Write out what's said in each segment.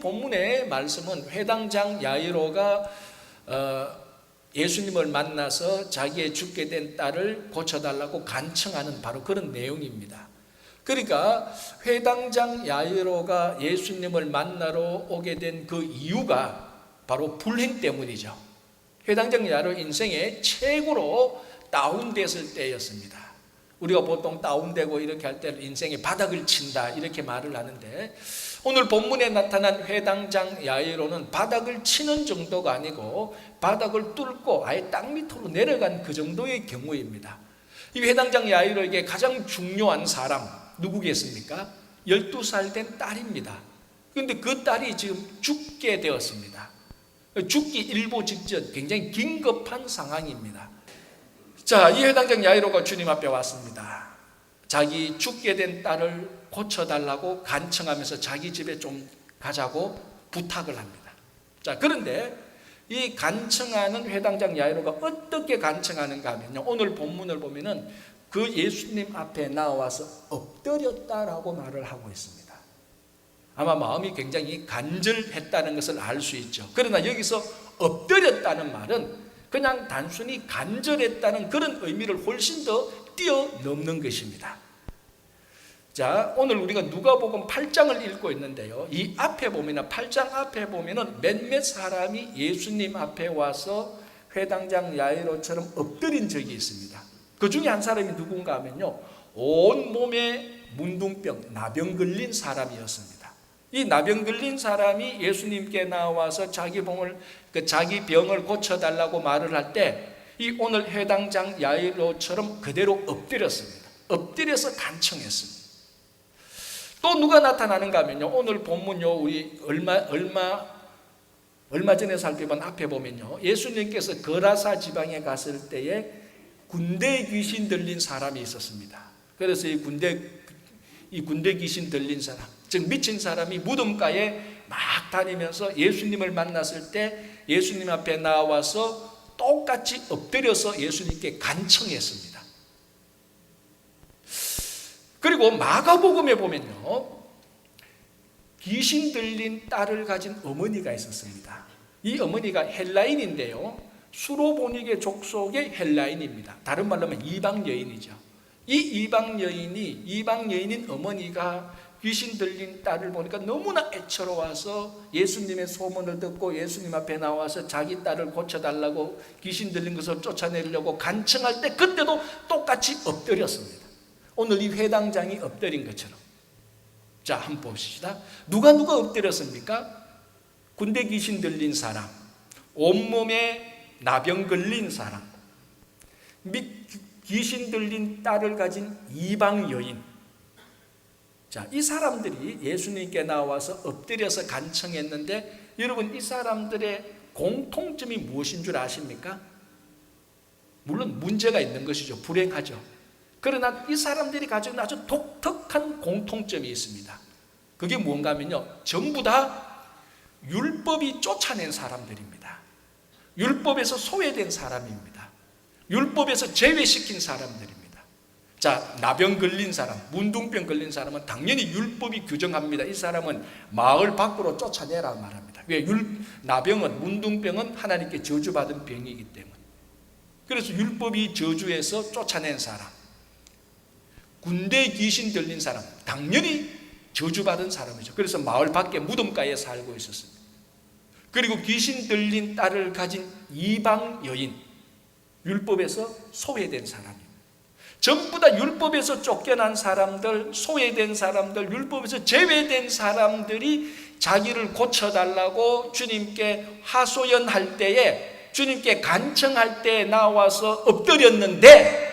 본문의 말씀은 회당장 야이로가 예수님을 만나서 자기의 죽게 된 딸을 고쳐달라고 간청하는 바로 그런 내용입니다. 그러니까 회당장 야이로가 예수님을 만나러 오게 된 그 이유가 바로 불행 때문이죠. 회당장 야이로 인생의 최고로 다운됐을 때였습니다. 우리가 보통 다운되고 이렇게 할 때 인생의 바닥을 친다 이렇게 말을 하는데, 오늘 본문에 나타난 회당장 야이로는 바닥을 치는 정도가 아니고 바닥을 뚫고 아예 땅 밑으로 내려간 그 정도의 경우입니다. 이 회당장 야이로에게 가장 중요한 사람 누구겠습니까? 12살 된 딸입니다. 그런데 그 딸이 지금 죽게 되었습니다. 죽기 일보 직전 굉장히 긴급한 상황입니다. 자, 이 회당장 야이로가 주님 앞에 왔습니다. 자기 죽게 된 딸을 고쳐달라고 간청하면서 자기 집에 좀 가자고 부탁을 합니다. 자, 그런데 이 간청하는 회당장 야이로가 어떻게 간청하는가 하면요, 오늘 본문을 보면은 그 예수님 앞에 나와서 엎드렸다라고 말을 하고 있습니다. 아마 마음이 굉장히 간절했다는 것을 알 수 있죠. 그러나 여기서 엎드렸다는 말은 그냥 단순히 간절했다는 그런 의미를 훨씬 더 뛰어넘는 것입니다. 자, 오늘 우리가 누가복음 8장을 읽고 있는데요, 이 앞에 보면 8장 앞에 보면은 몇몇 사람이 예수님 앞에 와서 회당장 야이로처럼 엎드린 적이 있습니다. 그 중에 한 사람이 누군가 하면요, 온 몸에 문둥병, 나병 걸린 사람이었습니다. 이 나병 걸린 사람이 예수님께 나와서 자기 병을 고쳐달라고 말을 할 때 이 오늘 회당장 야이로처럼 그대로 엎드렸습니다. 엎드려서 간청했습니다. 또 누가 나타나는가 하면요, 오늘 본문요, 우리 얼마 전에 살펴본 앞에 보면요, 예수님께서 거라사 지방에 갔을 때에 군대 귀신 들린 사람이 있었습니다. 그래서 이 군대 귀신 들린 사람, 즉 미친 사람이 무덤가에 막 다니면서 예수님을 만났을 때 예수님 앞에 나와서 똑같이 엎드려서 예수님께 간청했습니다. 그리고 마가복음에 보면요, 귀신 들린 딸을 가진 어머니가 있었습니다. 이 어머니가 헬라인인데요, 수로보니게 족속의 헬라인입니다. 다른 말로 하면 이방 여인이죠. 이 이방 여인인 어머니가 귀신 들린 딸을 보니까 너무나 애처로워서 예수님의 소문을 듣고 예수님 앞에 나와서 자기 딸을 고쳐달라고 귀신 들린 것을 쫓아내려고 간청할 때 그때도 똑같이 엎드렸습니다. 오늘 이 회당장이 엎드린 것처럼. 자, 한번 봅시다. 누가 엎드렸습니까? 군대 귀신 들린 사람, 온몸에 나병 걸린 사람, 및 귀신 들린 딸을 가진 이방 여인. 자, 이 사람들이 예수님께 나와서 엎드려서 간청했는데, 여러분 이 사람들의 공통점이 무엇인 줄 아십니까? 물론 문제가 있는 것이죠. 불행하죠. 그러나 이 사람들이 가지고 있는 아주 독특한 공통점이 있습니다. 그게 뭔가 하면요, 전부 다 율법이 쫓아낸 사람들입니다. 율법에서 소외된 사람입니다. 율법에서 제외시킨 사람들입니다. 자, 나병 걸린 사람, 문둥병 걸린 사람은 당연히 율법이 규정합니다. 이 사람은 마을 밖으로 쫓아내라 말합니다. 왜? 나병은, 문둥병은 하나님께 저주받은 병이기 때문에. 그래서 율법이 저주해서 쫓아낸 사람, 군대 귀신 들린 사람, 당연히 저주받은 사람이죠. 그래서 마을 밖에 무덤가에 살고 있었습니다. 그리고 귀신 들린 딸을 가진 이방 여인, 율법에서 소외된 사람입니다. 전부 다 율법에서 쫓겨난 사람들, 소외된 사람들, 율법에서 제외된 사람들이 자기를 고쳐달라고 주님께 하소연할 때에, 주님께 간청할 때에 나와서 엎드렸는데,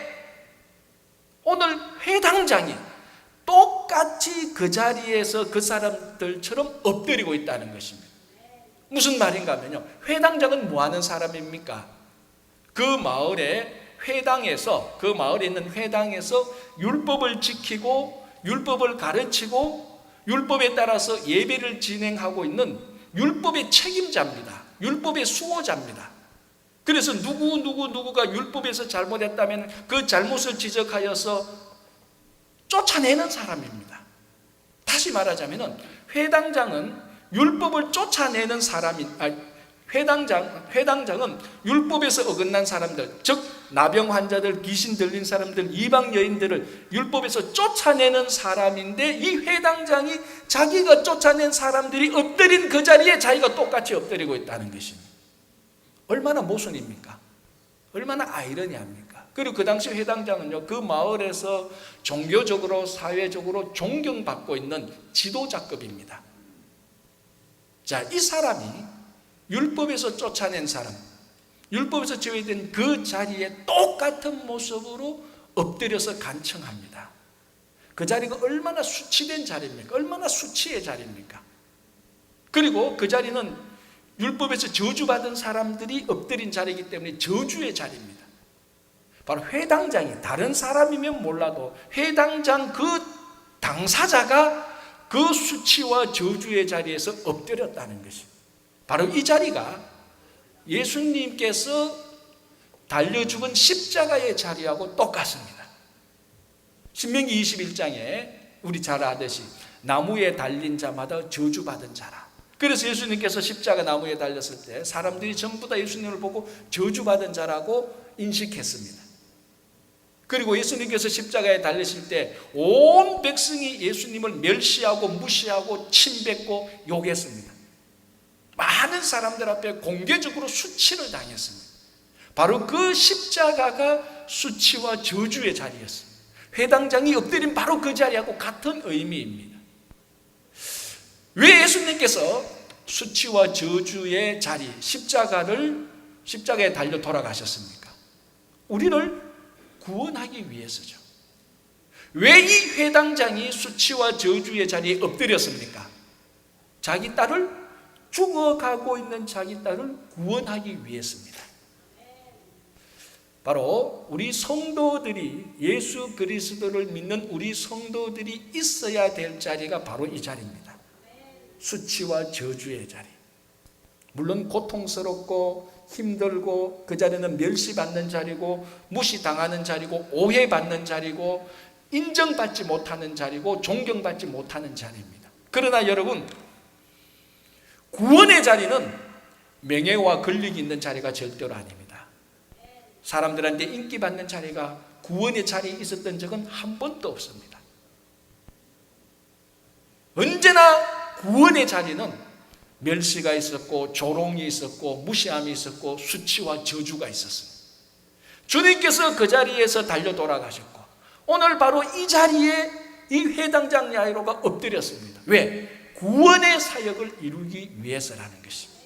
오늘 회당장이 똑같이 그 자리에서 그 사람들처럼 엎드리고 있다는 것입니다. 무슨 말인가 하면요, 회당장은 뭐 하는 사람입니까? 그 마을에 있는 회당에서 율법을 지키고 율법을 가르치고 율법에 따라서 예배를 진행하고 있는 율법의 책임자입니다. 율법의 수호자입니다. 그래서 누구가 율법에서 잘못했다면 그 잘못을 지적하여서 쫓아내는 사람입니다. 다시 말하자면 회당장은 율법을 쫓아내는 회당장은 율법에서 어긋난 사람들, 즉 나병 환자들, 귀신 들린 사람들, 이방 여인들을 율법에서 쫓아내는 사람인데, 이 회당장이 자기가 쫓아낸 사람들이 엎드린 그 자리에 자기가 똑같이 엎드리고 있다는 것입니다. 얼마나 모순입니까? 얼마나 아이러니합니까? 그리고 그 당시 회당장은요, 그 마을에서 종교적으로 사회적으로 존경받고 있는 지도자급입니다. 자, 이 사람이 율법에서 쫓아낸 사람, 율법에서 제외된 그 자리에 똑같은 모습으로 엎드려서 간청합니다. 그 자리가 얼마나 수치된 자리입니까? 얼마나 수치의 자리입니까? 그리고 그 자리는 율법에서 저주받은 사람들이 엎드린 자리이기 때문에 저주의 자리입니다. 바로 회당장이, 다른 사람이면 몰라도 회당장 그 당사자가 그 수치와 저주의 자리에서 엎드렸다는 것입니다. 바로 이 자리가 예수님께서 달려 죽은 십자가의 자리하고 똑같습니다. 신명기 21장에 우리 잘 아듯이 나무에 달린 자마다 저주받은 자라. 그래서 예수님께서 십자가 나무에 달렸을 때 사람들이 전부 다 예수님을 보고 저주받은 자라고 인식했습니다. 그리고 예수님께서 십자가에 달리실 때 온 백성이 예수님을 멸시하고 무시하고 침뱉고 욕했습니다. 많은 사람들 앞에 공개적으로 수치를 당했습니다. 바로 그 십자가가 수치와 저주의 자리였습니다. 회당장이 엎드린 바로 그 자리하고 같은 의미입니다. 왜 예수님께서 수치와 저주의 자리, 십자가에 달려 돌아가셨습니까? 우리를 구원하기 위해서죠. 왜 이 회당장이 수치와 저주의 자리에 엎드렸습니까? 자기 딸을, 죽어가고 있는 자기 딸을 구원하기 위해서입니다. 바로 우리 성도들이, 예수 그리스도를 믿는 우리 성도들이 있어야 될 자리가 바로 이 자리입니다. 수치와 저주의 자리. 물론 고통스럽고 힘들고 그 자리는 멸시받는 자리고 무시당하는 자리고 오해받는 자리고 인정받지 못하는 자리고 존경받지 못하는 자리입니다. 그러나 여러분, 구원의 자리는 명예와 권력이 있는 자리가 절대로 아닙니다. 사람들한테 인기받는 자리가 구원의 자리에 있었던 적은 한 번도 없습니다. 언제나 구원의 자리는 멸시가 있었고 조롱이 있었고 무시함이 있었고 수치와 저주가 있었습니다. 주님께서 그 자리에서 달려 돌아가셨고 오늘 바로 이 자리에 이 회당장 야이로가 엎드렸습니다. 왜? 구원의 사역을 이루기 위해서라는 것입니다.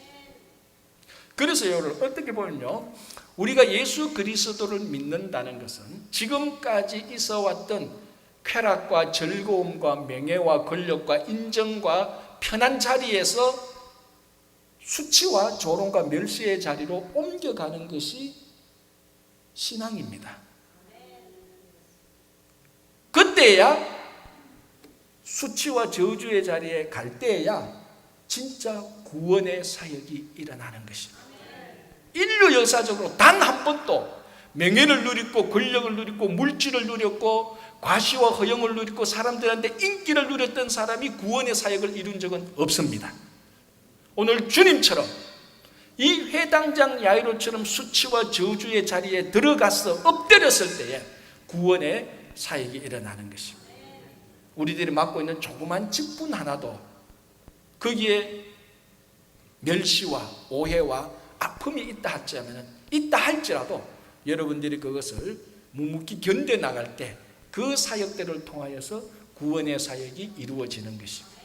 그래서 여러분, 어떻게 보면요, 우리가 예수 그리스도를 믿는다는 것은 지금까지 있어왔던 쾌락과 즐거움과 명예와 권력과 인정과 편한 자리에서 수치와 조롱과 멸시의 자리로 옮겨가는 것이 신앙입니다. 그때야, 수치와 저주의 자리에 갈 때야 진짜 구원의 사역이 일어나는 것입니다. 인류 역사적으로 단 한 번도 명예를 누리고 권력을 누리고 물질을 누렸고 과시와 허영을 누리고 사람들한테 인기를 누렸던 사람이 구원의 사역을 이룬 적은 없습니다. 오늘 주님처럼 이 회당장 야이로처럼 수치와 저주의 자리에 들어가서 엎드렸을 때에 구원의 사역이 일어나는 것입니다. 우리들이 맡고 있는 조그만 직분 하나도 거기에 멸시와 오해와 아픔이 있다 할지라도 여러분들이 그것을 묵묵히 견뎌나갈 때 그 사역들을 통하여서 구원의 사역이 이루어지는 것입니다.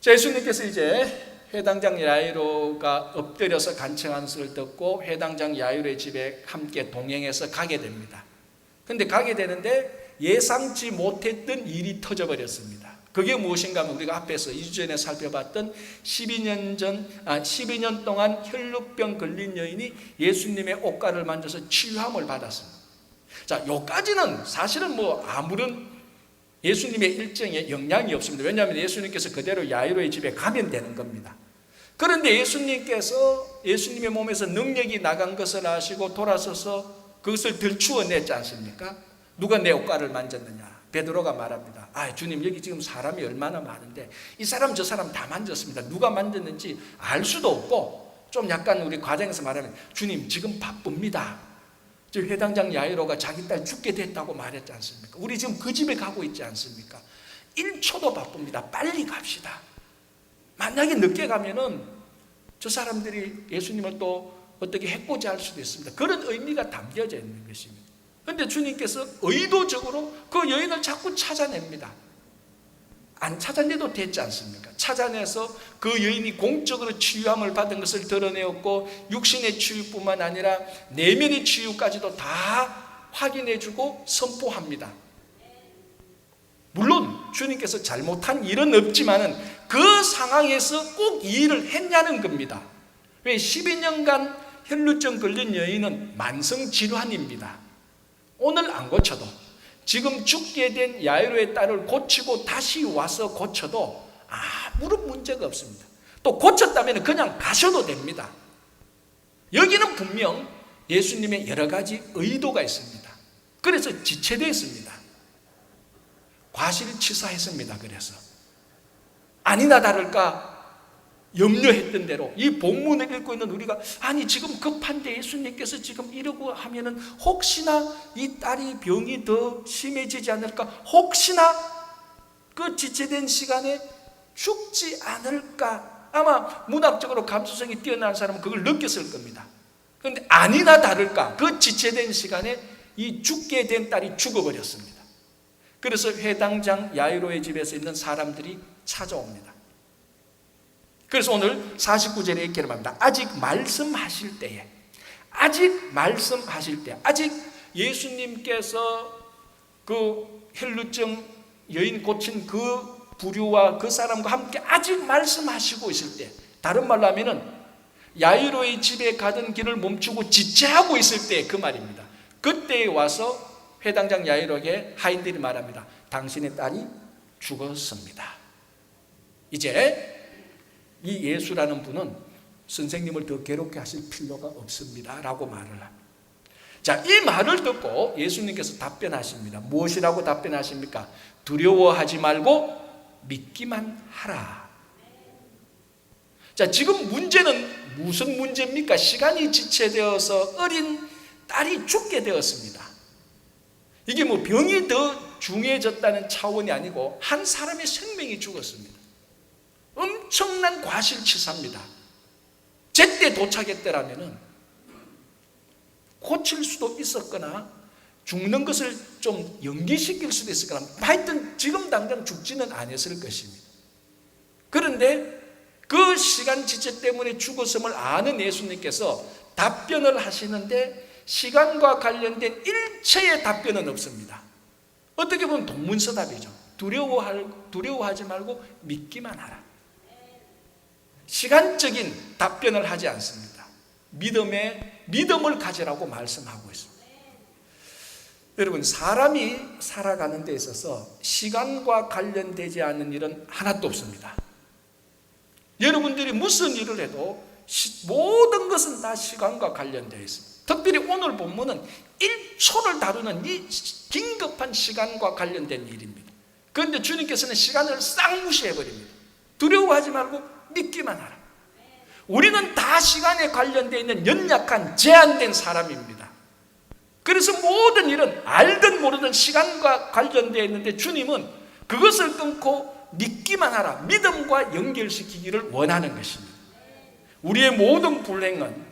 자, 예수님께서 이제 회당장 야이로가 엎드려서 간청하는 소리를 듣고 회당장 야이로의 집에 함께 동행해서 가게 됩니다. 그런데 가게 되는데 예상치 못했던 일이 터져버렸습니다. 그게 무엇인가 하면 우리가 앞에서 2주 전에 살펴봤던 12년 동안 혈루병 걸린 여인이 예수님의 옷가를 만져서 치유함을 받았습니다. 자, 여기까지는 사실은 아무런 예수님의 일정에 영향이 없습니다. 왜냐하면 예수님께서 그대로 야이로의 집에 가면 되는 겁니다. 그런데 예수님의 몸에서 능력이 나간 것을 아시고 돌아서서 그것을 들추어냈지 않습니까? 누가 내 옷가를 만졌느냐? 베드로가 말합니다. 주님, 여기 지금 사람이 얼마나 많은데 이 사람 저 사람 다 만졌습니다. 누가 만졌는지 알 수도 없고, 좀 약간 우리 과장에서 말하면 주님 지금 바쁩니다. 저 회당장 야이로가 자기 딸 죽게 됐다고 말했지 않습니까? 우리 지금 그 집에 가고 있지 않습니까? 1초도 바쁩니다. 빨리 갑시다. 만약에 늦게 가면은 저 사람들이 예수님을 또 어떻게 해코지할 수도 있습니다. 그런 의미가 담겨져 있는 것입니다. 그런데 주님께서 의도적으로 그 여인을 자꾸 찾아냅니다. 안 찾아내도 됐지 않습니까? 찾아내서 그 여인이 공적으로 치유함을 받은 것을 드러내었고, 육신의 치유뿐만 아니라 내면의 치유까지도 다 확인해주고 선포합니다. 물론 주님께서 잘못한 일은 없지만은 그 상황에서 꼭 이 일을 했냐는 겁니다. 왜? 12년간 혈루증 걸린 여인은 만성질환입니다. 오늘 안 고쳐도, 지금 죽게 된 야이로의 딸을 고치고 다시 와서 고쳐도 아무런 문제가 없습니다. 또 고쳤다면 그냥 가셔도 됩니다. 여기는 분명 예수님의 여러 가지 의도가 있습니다. 그래서 지체되었습니다. 과실치사했습니다. 그래서 아니나 다를까 염려했던 대로 이 본문을 읽고 있는 우리가, 아니 지금 급한데 예수님께서 지금 이러고 하면은 혹시나 이 딸이 병이 더 심해지지 않을까, 혹시나 그 지체된 시간에 죽지 않을까, 아마 문학적으로 감수성이 뛰어난 사람은 그걸 느꼈을 겁니다. 그런데 아니나 다를까 그 지체된 시간에 이 죽게 된 딸이 죽어버렸습니다. 그래서 회당장 야이로의 집에서 있는 사람들이 찾아옵니다. 그래서 오늘 49절에 이렇게 말합니다. 아직 말씀하실 때에, 아직 예수님께서 그 혈루증 여인 고친 그 부류와 그 사람과 함께 아직 말씀하시고 있을 때, 다른 말로 하면은 야이로의 집에 가던 길을 멈추고 지체하고 있을 때 그 말입니다. 그때에 와서 회당장 야이로에게 하인들이 말합니다. 당신의 딸이 죽었습니다. 이제 이 예수라는 분은 선생님을 더 괴롭게 하실 필요가 없습니다 라고 말을 합니다. 자, 이 말을 듣고 예수님께서 답변하십니다. 무엇이라고 답변하십니까? 두려워하지 말고 믿기만 하라. 자, 지금 문제는 무슨 문제입니까? 시간이 지체되어서 어린 딸이 죽게 되었습니다. 이게 뭐 병이 더 중해졌다는 차원이 아니고 한 사람의 생명이 죽었습니다. 엄청난 과실치사입니다. 제때 도착했더라면 고칠 수도 있었거나 죽는 것을 좀 연기시킬 수도 있었거나, 하여튼 지금 당장 죽지는 않았을 것입니다. 그런데 그 시간 지체 때문에 죽었음을 아는 예수님께서 답변을 하시는데 시간과 관련된 일체의 답변은 없습니다. 어떻게 보면 동문서답이죠. 두려워하지 말고 믿기만 하라. 시간적인 답변을 하지 않습니다. 믿음을 가지라고 말씀하고 있습니다. 여러분, 사람이 살아가는 데 있어서 시간과 관련되지 않는 일은 하나도 없습니다. 여러분들이 무슨 일을 해도 모든 것은 다 시간과 관련되어 있습니다. 특별히 오늘 본문은 1초를 다루는 이 긴급한 시간과 관련된 일입니다. 그런데 주님께서는 시간을 싹 무시해버립니다. 두려워하지 말고 믿기만 하라. 우리는 다 시간에 관련되어 있는 연약한 제한된 사람입니다. 그래서 모든 일은 알든 모르든 시간과 관련되어 있는데 주님은 그것을 끊고 믿기만 하라, 믿음과 연결시키기를 원하는 것입니다. 우리의 모든 불행은,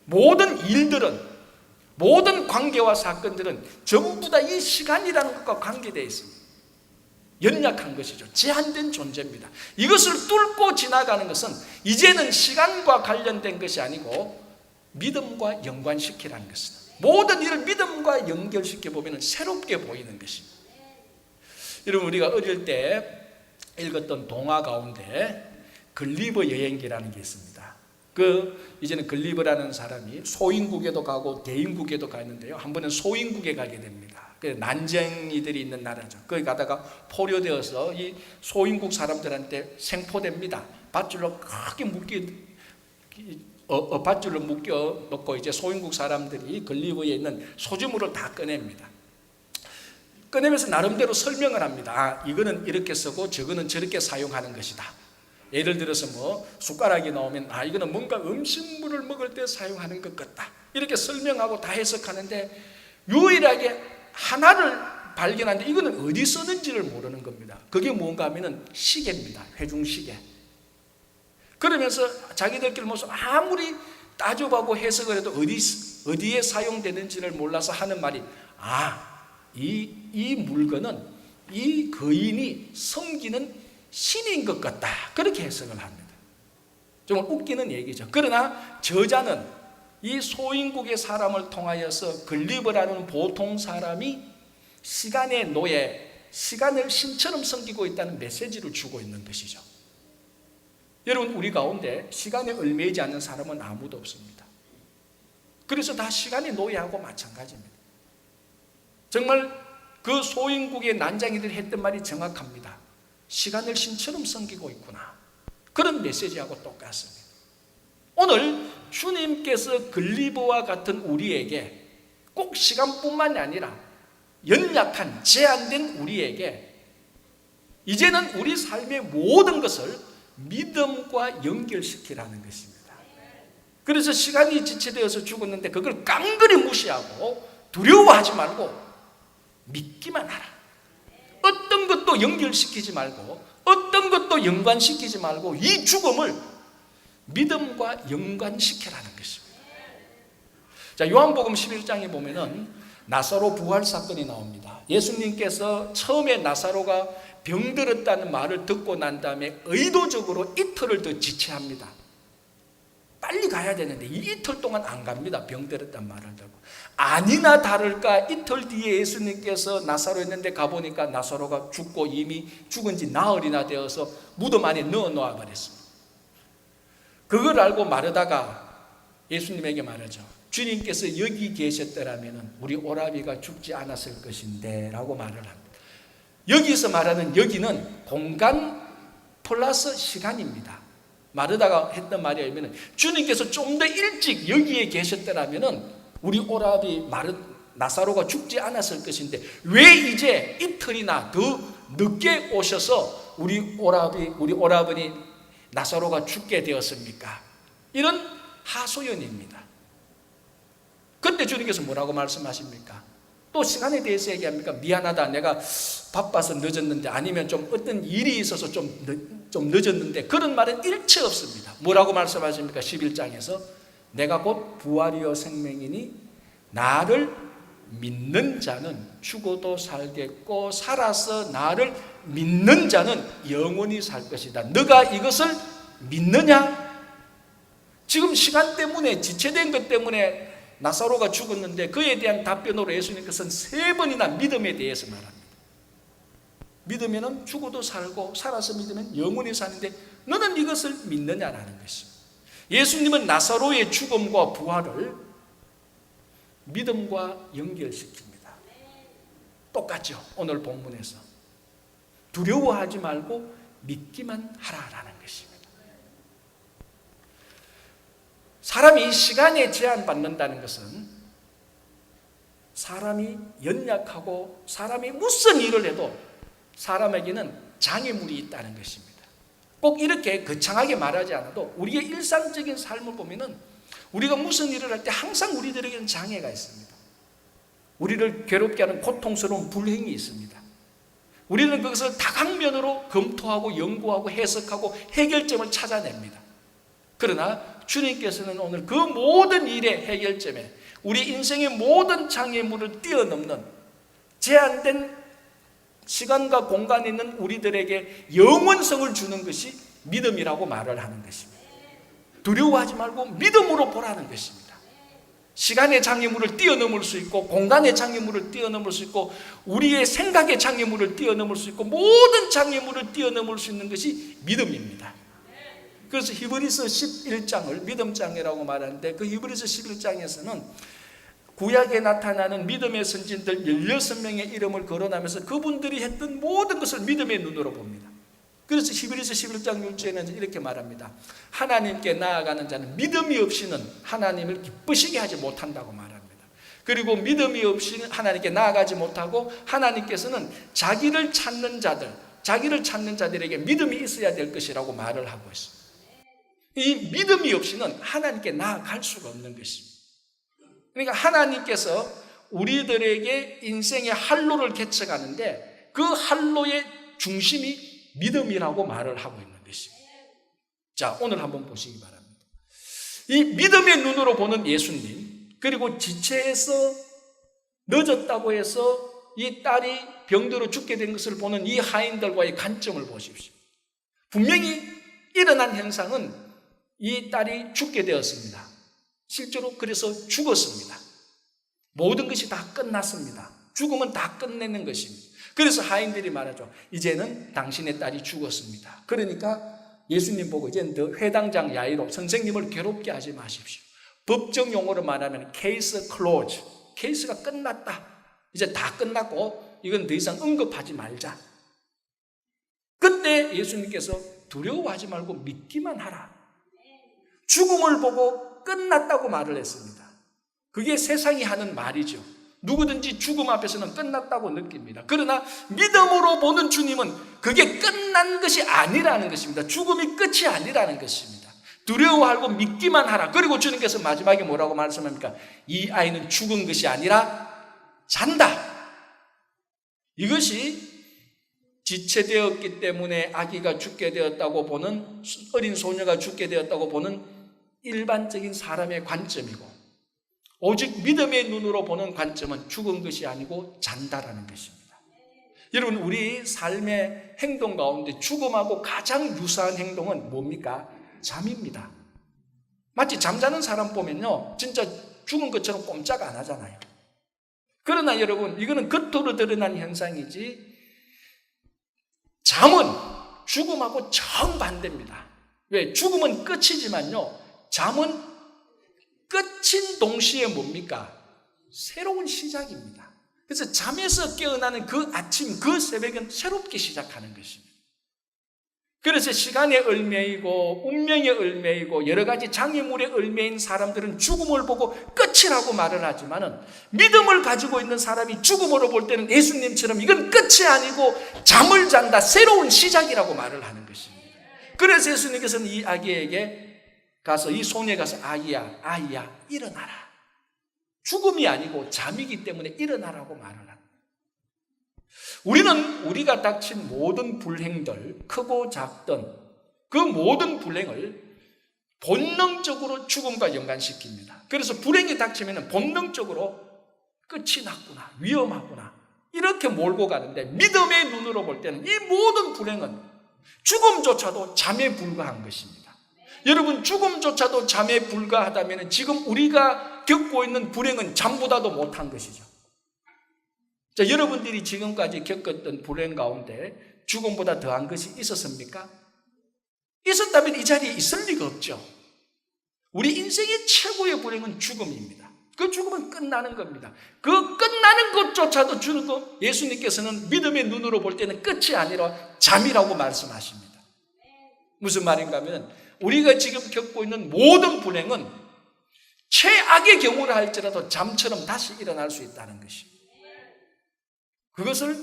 모든 일들은, 모든 관계와 사건들은 전부 다 이 시간이라는 것과 관계되어 있습니다. 연약한 것이죠. 제한된 존재입니다. 이것을 뚫고 지나가는 것은 이제는 시간과 관련된 것이 아니고 믿음과 연관시키라는 것입니다. 모든 일을 믿음과 연결시켜 보면 새롭게 보이는 것입니다. 여러분, 우리가 어릴 때 읽었던 동화 가운데 글리버 여행기라는 게 있습니다. 이제는 글리버라는 사람이 소인국에도 가고 대인국에도 갔는데요. 한 번은 소인국에 가게 됩니다. 난쟁이들이 있는 나라죠. 거기 가다가 포로되어서 이 소인국 사람들한테 생포됩니다. 밧줄로 크게 밧줄로 묶여 놓고 이제 소인국 사람들이 글리버에 있는 소지물을 다 꺼냅니다. 꺼내면서 나름대로 설명을 합니다. 아, 이거는 이렇게 쓰고 저거는 저렇게 사용하는 것이다. 예를 들어서 뭐 숟가락이 나오면 아, 이거는 뭔가 음식물을 먹을 때 사용하는 것 같다. 이렇게 설명하고 다 해석하는데 유일하게 하나를 발견하는데 이거는 어디 쓰는지를 모르는 겁니다. 그게 뭔가 하면은 시계입니다. 회중시계. 그러면서 자기들끼리 모여서 아무리 따져보고 해석을 해도 어디에 사용되는지를 몰라서 하는 말이 이 물건은 이 거인이 섬기는 신인 것 같다. 그렇게 해석을 합니다. 정말 웃기는 얘기죠. 그러나 저자는 이 소인국의 사람을 통하여서 글리브라는 보통 사람이 시간의 노예, 시간을 신처럼 섬기고 있다는 메시지를 주고 있는 것이죠. 여러분, 우리 가운데 시간에 얽매이지 않는 사람은 아무도 없습니다. 그래서 다 시간의 노예하고 마찬가지입니다. 정말 그 소인국의 난장이들이 했던 말이 정확합니다. 시간을 신처럼 섬기고 있구나. 그런 메시지하고 똑같습니다. 오늘 주님께서 글리브와 같은 우리에게 꼭 시간뿐만이 아니라 연약한 제한된 우리에게 이제는 우리 삶의 모든 것을 믿음과 연결시키라는 것입니다. 그래서 시간이 지체되어서 죽었는데 그걸 깡그리 무시하고 두려워하지 말고 믿기만 하라. 어떤 것도 연결시키지 말고 어떤 것도 연관시키지 말고 이 죽음을 믿음과 연관시키라는 것입니다. 자, 요한복음 11장에 보면은 나사로 부활 사건이 나옵니다. 예수님께서 처음에 나사로가 병들었다는 말을 듣고 난 다음에 의도적으로 이틀을 더 지체합니다. 빨리 가야 되는데 이 이틀 동안 안 갑니다. 병들었다는 말을 듣고. 아니나 다를까 이틀 뒤에 예수님께서 나사로 있는데 가보니까 나사로가 죽고 이미 죽은 지 나흘이나 되어서 무덤 안에 넣어 놓아 버렸습니다. 그걸 알고 마르다가 예수님에게 말하죠. 주님께서 여기 계셨더라면 우리 오라비가 죽지 않았을 것인데 라고 말을 합니다. 여기서 말하는 여기는 공간 플러스 시간입니다. 마르다가 했던 말이 아니면 주님께서 좀 더 일찍 여기에 계셨더라면 우리 오라비 나사로가 죽지 않았을 것인데 왜 이제 이틀이나 더 늦게 오셔서 우리 오라버니 나사로가 죽게 되었습니까? 이런 하소연입니다. 그때 주님께서 뭐라고 말씀하십니까? 또 시간에 대해서 얘기합니까? 미안하다, 내가 바빠서 늦었는데, 아니면 좀 어떤 일이 있어서 좀 늦었는데, 그런 말은 일체 없습니다. 뭐라고 말씀하십니까? 11장에서 내가 곧 부활이요 생명이니 나를 믿는 자는 죽어도 살겠고 살아서 나를 믿는 자는 영원히 살 것이다. 너가 이것을 믿느냐? 지금 시간 때문에 지체된 것 때문에 나사로가 죽었는데 그에 대한 답변으로 예수님께서는 3번이나 믿음에 대해서 말합니다. 믿으면 죽어도 살고 살아서 믿으면 영원히 사는데 너는 이것을 믿느냐라는 것입니다. 예수님은 나사로의 죽음과 부활을 믿음과 연결시킵니다. 똑같죠. 오늘 본문에서 두려워하지 말고 믿기만 하라라는 것입니다. 사람이 시간에 제한받는다는 것은 사람이 연약하고 사람이 무슨 일을 해도 사람에게는 장애물이 있다는 것입니다. 꼭 이렇게 거창하게 말하지 않아도 우리의 일상적인 삶을 보면은 우리가 무슨 일을 할 때 항상 우리들에게는 장애가 있습니다. 우리를 괴롭게 하는 고통스러운 불행이 있습니다. 우리는 그것을 다각면으로 검토하고 연구하고 해석하고 해결점을 찾아냅니다. 그러나 주님께서는 오늘 그 모든 일의 해결점에 우리 인생의 모든 장애물을 뛰어넘는 제한된 시간과 공간에 있는 우리들에게 영원성을 주는 것이 믿음이라고 말을 하는 것입니다. 두려워하지 말고 믿음으로 보라는 것입니다. 시간의 장애물을 뛰어넘을 수 있고 공간의 장애물을 뛰어넘을 수 있고 우리의 생각의 장애물을 뛰어넘을 수 있고 모든 장애물을 뛰어넘을 수 있는 것이 믿음입니다. 그래서 히브리서 11장을 믿음장이라고 말하는데 그 히브리서 11장에서는 구약에 나타나는 믿음의 선진들 16명의 이름을 거론하면서 그분들이 했던 모든 것을 믿음의 눈으로 봅니다. 그래서 히브리서 11장 6절에는 이렇게 말합니다. 하나님께 나아가는 자는 믿음이 없이는 하나님을 기쁘시게 하지 못한다고 말합니다. 그리고 믿음이 없이 하나님께 나아가지 못하고 하나님께서는 자기를 찾는 자들에게 믿음이 있어야 될 것이라고 말을 하고 있습니다. 이 믿음이 없이는 하나님께 나아갈 수가 없는 것입니다. 그러니까 하나님께서 우리들에게 인생의 할로를 개척하는데 그 할로의 중심이 믿음이라고 말을 하고 있는 것입니다. 자, 오늘 한번 보시기 바랍니다. 이 믿음의 눈으로 보는 예수님, 그리고 지체에서 늦었다고 해서 이 딸이 병들어 죽게 된 것을 보는 이 하인들과의 관점을 보십시오. 분명히 일어난 현상은 이 딸이 죽게 되었습니다. 실제로 그래서 죽었습니다. 모든 것이 다 끝났습니다. 죽음은 다 끝내는 것입니다. 그래서 하인들이 말하죠. 이제는 당신의 딸이 죽었습니다. 그러니까 예수님 보고 이제는 더 회당장 야이로 선생님을 괴롭게 하지 마십시오. 법정 용어로 말하면 케이스 클로즈, 케이스가 끝났다. 이제 다 끝났고 이건 더 이상 언급하지 말자. 그때 예수님께서 두려워하지 말고 믿기만 하라. 죽음을 보고 끝났다고 말을 했습니다. 그게 세상이 하는 말이죠. 누구든지 죽음 앞에서는 끝났다고 느낍니다. 그러나 믿음으로 보는 주님은 그게 끝난 것이 아니라는 것입니다. 죽음이 끝이 아니라는 것입니다. 두려워하고 믿기만 하라. 그리고 주님께서 마지막에 뭐라고 말씀합니까? 이 아이는 죽은 것이 아니라 잔다. 이것이 지체되었기 때문에 아기가 죽게 되었다고 보는, 어린 소녀가 죽게 되었다고 보는 일반적인 사람의 관점이고, 오직 믿음의 눈으로 보는 관점은 죽은 것이 아니고 잔다라는 것입니다. 여러분, 우리 삶의 행동 가운데 죽음하고 가장 유사한 행동은 뭡니까? 잠입니다. 마치 잠자는 사람 보면요, 진짜 죽은 것처럼 꼼짝 안 하잖아요. 그러나 여러분, 이거는 겉으로 드러난 현상이지 잠은 죽음하고 정반대입니다. 왜? 죽음은 끝이지만요, 잠은 끝인 동시에 뭡니까? 새로운 시작입니다. 그래서 잠에서 깨어나는 그 아침, 그 새벽은 새롭게 시작하는 것입니다. 그래서 시간에 얽매이고 운명에 얽매이고 여러 가지 장애물에 얽매인 사람들은 죽음을 보고 끝이라고 말을 하지만은 믿음을 가지고 있는 사람이 죽음으로 볼 때는 예수님처럼 이건 끝이 아니고 잠을 잔다, 새로운 시작이라고 말을 하는 것입니다. 그래서 예수님께서는 이 아기에게 가서, 이 소녀에 가서 아이야 일어나라. 죽음이 아니고 잠이기 때문에 일어나라고 말을 합니다. 우리는 우리가 닥친 모든 불행들, 크고 작던 그 모든 불행을 본능적으로 죽음과 연관시킵니다. 그래서 불행이 닥치면 본능적으로 끝이 났구나, 위험하구나 이렇게 몰고 가는데, 믿음의 눈으로 볼 때는 이 모든 불행은 죽음조차도 잠에 불과한 것입니다. 여러분, 죽음조차도 잠에 불과하다면 지금 우리가 겪고 있는 불행은 잠보다도 못한 것이죠. 자, 여러분들이 지금까지 겪었던 불행 가운데 죽음보다 더한 것이 있었습니까? 있었다면 이 자리에 있을 리가 없죠. 우리 인생의 최고의 불행은 죽음입니다. 그 죽음은 끝나는 겁니다. 그 끝나는 것조차도 주는 것, 예수님께서는 믿음의 눈으로 볼 때는 끝이 아니라 잠이라고 말씀하십니다. 무슨 말인가 하면, 우리가 지금 겪고 있는 모든 불행은 최악의 경우를 할지라도 잠처럼 다시 일어날 수 있다는 것입니다. 그것을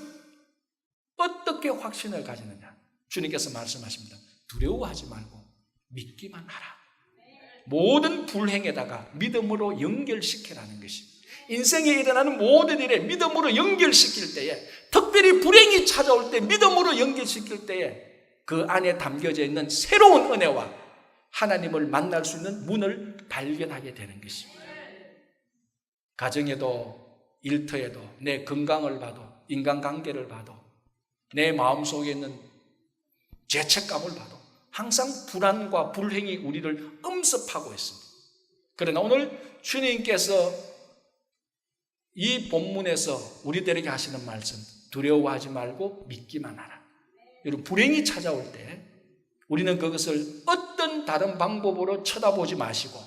어떻게 확신을 가지느냐? 주님께서 말씀하십니다. 두려워하지 말고 믿기만 하라. 모든 불행에다가 믿음으로 연결시키라는 것입니다. 인생에 일어나는 모든 일에 믿음으로 연결시킬 때에, 특별히 불행이 찾아올 때 믿음으로 연결시킬 때에 그 안에 담겨져 있는 새로운 은혜와 하나님을 만날 수 있는 문을 발견하게 되는 것입니다. 가정에도 일터에도 내 건강을 봐도, 인간관계를 봐도, 내 마음속에 있는 죄책감을 봐도 항상 불안과 불행이 우리를 엄습하고 있습니다. 그러나 오늘 주님께서 이 본문에서 우리들에게 하시는 말씀, 두려워하지 말고 믿기만 하라. 여러분, 불행이 찾아올 때 우리는 그것을 어떤 다른 방법으로 쳐다보지 마시고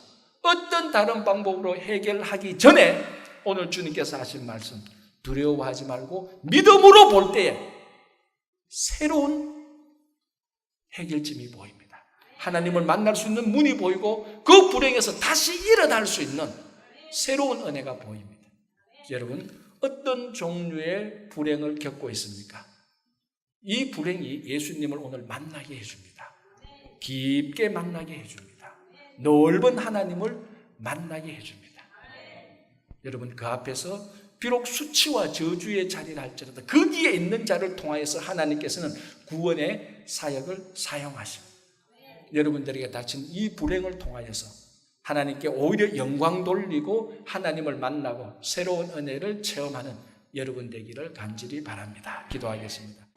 어떤 다른 방법으로 해결하기 전에 오늘 주님께서 하신 말씀, 두려워하지 말고 믿음으로 볼 때에 새로운 해결점이 보입니다. 하나님을 만날 수 있는 문이 보이고 그 불행에서 다시 일어날 수 있는 새로운 은혜가 보입니다. 여러분, 어떤 종류의 불행을 겪고 있습니까? 이 불행이 예수님을 오늘 만나게 해줍니다. 깊게 만나게 해줍니다. 넓은 하나님을 만나게 해줍니다. 여러분, 그 앞에서 비록 수치와 저주의 자리를 할지라도 거기에 있는 자를 통하여서 하나님께서는 구원의 사역을 사용하십니다. 여러분들에게 닥친 이 불행을 통하여서 하나님께 오히려 영광 돌리고 하나님을 만나고 새로운 은혜를 체험하는 여러분 되기를 간절히 바랍니다. 기도하겠습니다.